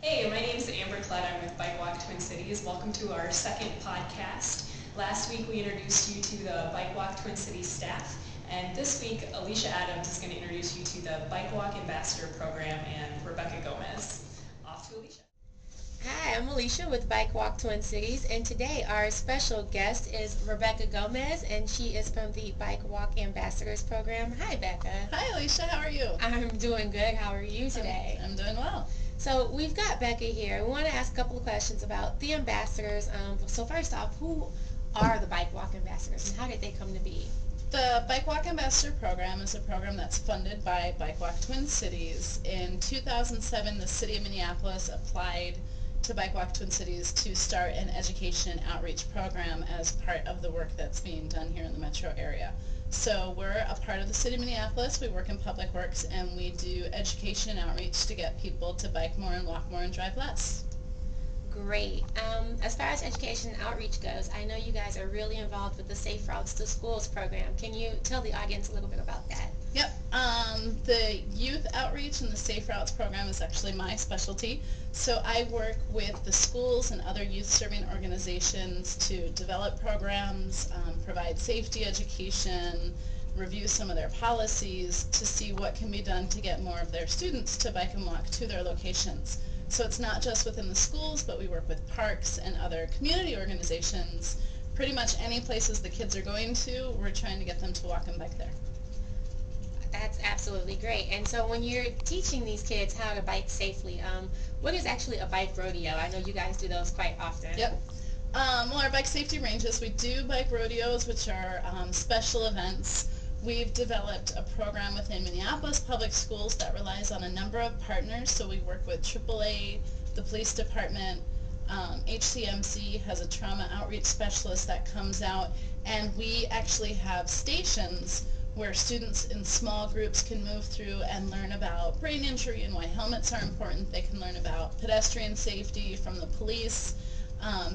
Hey, my name is Amber Klett. I'm with Bike Walk Twin Cities. Welcome to our second podcast. Last week we introduced you to the Bike Walk Twin Cities staff, and this week Alicia Adams is going to introduce you to the Bike Walk Ambassador Program and Rebecca Gomez. Off to Alicia. Hi, I'm Alicia with Bike Walk Twin Cities, and today our special guest is Rebecca Gomez, and she is from the Bike Walk Ambassadors Program. Hi, Becca. Hi, Alicia. How are you? I'm doing good. How are you today? I'm doing well. So we've got Becca here. We want to ask a couple of questions about the ambassadors. So first off, who are the Bike Walk Ambassadors, and how did they come to be? The Bike Walk Ambassador Program is a program that's funded by Bike Walk Twin Cities. In 2007, the City of Minneapolis applied to Bike Walk Twin Cities to start an education and outreach program as part of the work that's being done here in the metro area. So we're a part of the City of Minneapolis. We work in public works, and we do education and outreach to get people to bike more and walk more and drive less. Great. As far as education and outreach goes, I know you guys are really involved with the Safe Routes to Schools program. Can you tell the audience a little bit about that? Yep. The youth outreach and the Safe Routes program is actually my specialty. So I work with the schools and other youth-serving organizations to develop programs, provide safety education, review some of their policies to see what can be done to get more of their students to bike and walk to their locations. So it's not just within the schools, but we work with parks and other community organizations. Pretty much any places the kids are going to, we're trying to get them to walk and bike there. That's absolutely great. And so when you're teaching these kids how to bike safely, what is actually a bike rodeo? I know you guys do those quite often. Yep. Well, our bike safety ranges, we do bike rodeos, which are special events. We've developed a program within Minneapolis Public Schools that relies on a number of partners. So we work with AAA, the police department, HCMC has a trauma outreach specialist that comes out, and we actually have stations where students in small groups can move through and learn about brain injury and why helmets are important. They can learn about pedestrian safety from the police.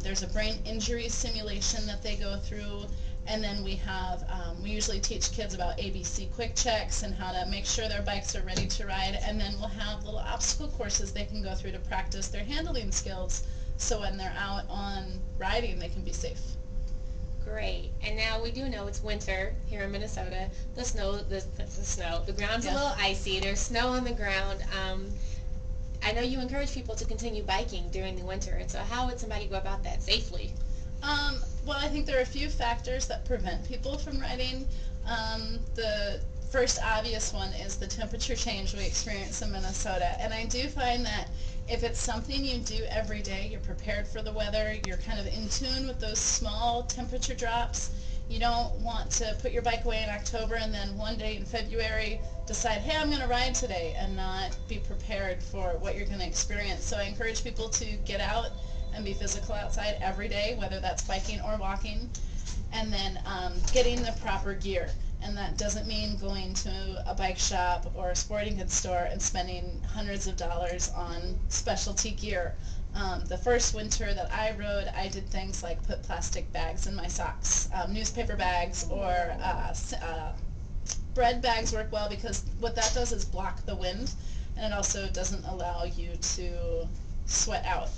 There's a brain injury simulation that they go through. And then we have, we usually teach kids about ABC quick checks and how to make sure their bikes are ready to ride. And then we'll have little obstacle courses they can go through to practice their handling skills so when they're out on riding they can be safe. Great. And now we do know it's winter here in Minnesota. The ground's a little icy. There's snow on the ground. I know you encourage people to continue biking during the winter. And so how would somebody go about that safely? Well, I think there are a few factors that prevent people from riding. The first obvious one is the temperature change we experience in Minnesota. And I do find that if it's something you do every day, you're prepared for the weather, you're kind of in tune with those small temperature drops. You don't want to put your bike away in October and then one day in February decide, hey, I'm going to ride today, and not be prepared for what you're going to experience. So I encourage people to get out and be physical outside every day, whether that's biking or walking, and then getting the proper gear. And that doesn't mean going to a bike shop or a sporting goods store and spending hundreds of dollars on specialty gear. The first winter that I rode, I did things like put plastic bags in my socks. Newspaper bags or bread bags work well because what that does is block the wind, and it also doesn't allow you to sweat out.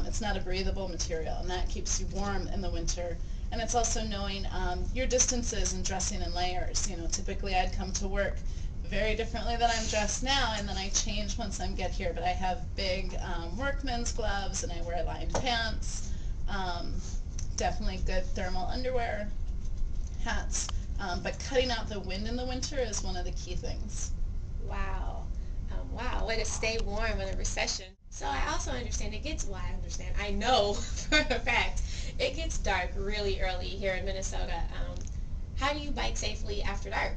It's not a breathable material, and that keeps you warm in the winter. And it's also knowing your distances and dressing in layers. You know, typically I'd come to work very differently than I'm dressed now, and then I change once I get here. But I have big workman's gloves, and I wear lined pants, definitely good thermal underwear, hats. But cutting out the wind in the winter is one of the key things. Wow. Wow, way to stay warm in a recession. So I also understand I know for a fact, it gets dark really early here in Minnesota. How do you bike safely after dark?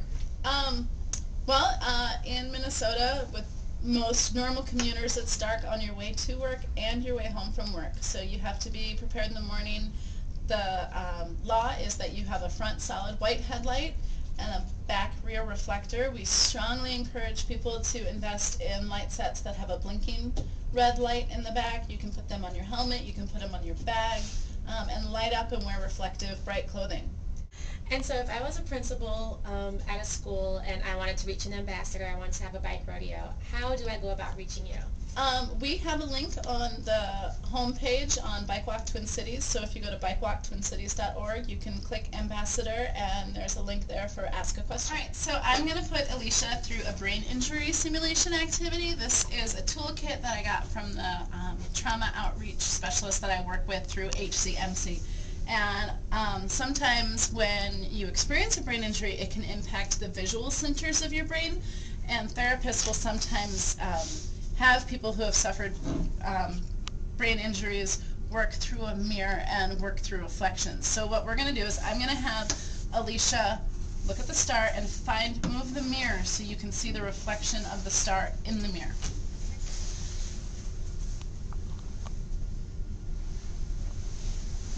In Minnesota, with most normal commuters, it's dark on your way to work and your way home from work. So you have to be prepared in the morning. The law is that you have a front solid white headlight and a back rear reflector. We strongly encourage people to invest in light sets that have a blinking red light in the back. You can put them on your helmet, you can put them on your bag, and light up and wear reflective, bright clothing. And so if I was a principal at a school and I wanted to reach an ambassador, I wanted to have a bike rodeo, how do I go about reaching you? We have a link on the homepage on Bike Walk Twin Cities, so if you go to bikewalktwincities.org, you can click Ambassador, and there's a link there for Ask a Question. Alright, so I'm going to put Alicia through a brain injury simulation activity. This is a toolkit that I got from the trauma outreach specialist that I work with through HCMC. And sometimes when you experience a brain injury, it can impact the visual centers of your brain, and therapists will sometimes have people who have suffered brain injuries work through a mirror and work through reflections. So what we're going to do is I'm going to have Alicia look at the star and move the mirror so you can see the reflection of the star in the mirror.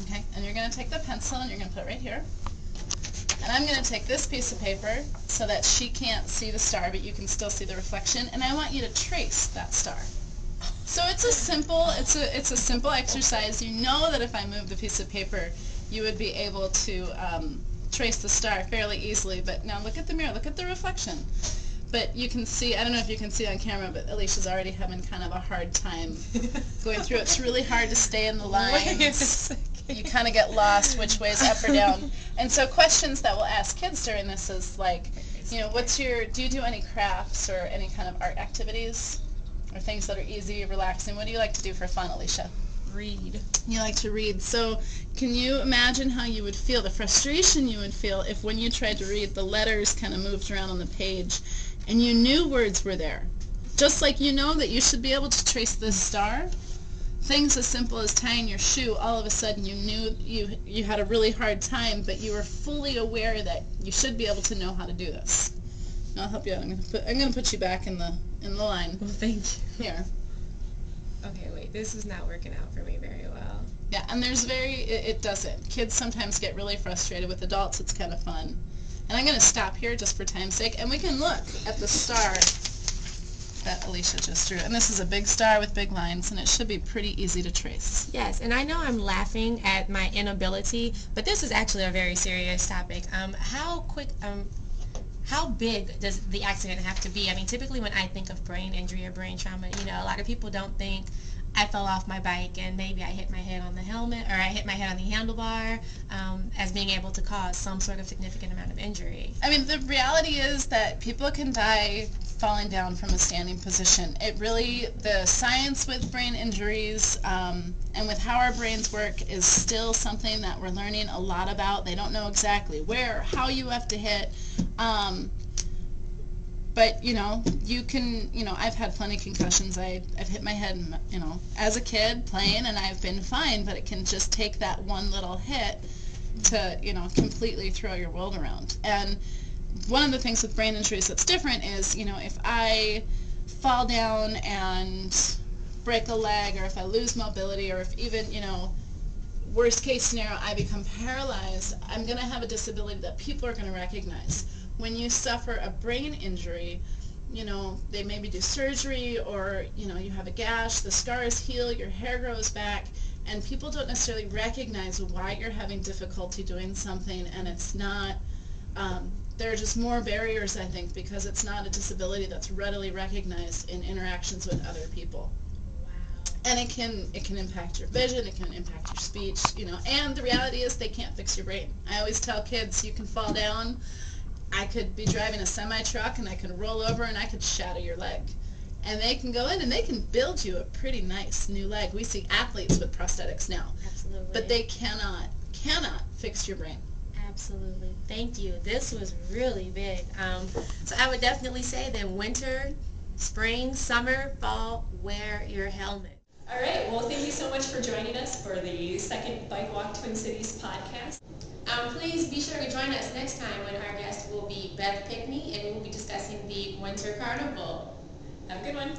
Okay, and you're going to take the pencil and you're going to put it right here. And I'm going to take this piece of paper so that she can't see the star, but you can still see the reflection, and I want you to trace that star. So it's a simple exercise. You know that if I move the piece of paper, you would be able to trace the star fairly easily, but now look at the mirror, look at the reflection. But you can see, I don't know if you can see on camera, but Alicia's already having kind of a hard time going through it. It's really hard to stay in the lines. You kind of get lost which way is up or down. And so questions that we'll ask kids during this is like, you know, do you do any crafts or any kind of art activities or things that are easy, relaxing? What do you like to do for fun, Alicia? Read. You like to read. So can you imagine how you would feel, the frustration you would feel if when you tried to read, the letters kind of moved around on the page and you knew words were there? Just like you know that you should be able to trace this star. Things as simple as tying your shoe, all of a sudden you knew you had a really hard time, but you were fully aware that you should be able to know how to do this. And I'll help you out. I'm going to put you back in the line. Well, thank you. Here. Okay, wait, this is not working out for me very well. Yeah, and it doesn't. Kids sometimes get really frustrated. With adults, it's kind of fun. And I'm going to stop here just for time's sake, and we can look at the star that Alicia just drew. And this is a big star with big lines, and it should be pretty easy to trace. Yes, and I know I'm laughing at my inability, but this is actually a very serious topic. How big does the accident have to be? I mean, typically when I think of brain injury or brain trauma, you know, a lot of people don't think I fell off my bike and maybe I hit my head on the helmet or I hit my head on the handlebar as being able to cause some sort of significant amount of injury. I mean, the reality is that people can die falling down from a standing position. The science with brain injuries and with how our brains work is still something that we're learning a lot about. They don't know exactly where, how you have to hit. But, you know, I've had plenty of concussions. I've hit my head, as a kid playing, and I've been fine, but it can just take that one little hit to, completely throw your world around. And one of the things with brain injuries that's different is, if I fall down and break a leg, or if I lose mobility, or if even, worst case scenario, I become paralyzed, I'm going to have a disability that people are going to recognize. When you suffer a brain injury, they maybe do surgery, or, you have a gash, the scars heal, your hair grows back, and people don't necessarily recognize why you're having difficulty doing something, and it's not, there are just more barriers, I think, because it's not a disability that's readily recognized in interactions with other people. And it can impact your vision, it can impact your speech, and the reality is they can't fix your brain. I always tell kids, you can fall down, I could be driving a semi-truck and I could roll over and I could shatter your leg. And they can go in and they can build you a pretty nice new leg. We see athletes with prosthetics now. Absolutely. But they cannot fix your brain. Absolutely. Thank you. This was really big. So I would definitely say that winter, spring, summer, fall, wear your helmet. All right, well, thank you so much for joining us for the second Bike Walk Twin Cities podcast. Please be sure to join us next time when our guest will be Beth Pickney, and we will be discussing the Winter Carnival. Have a good one.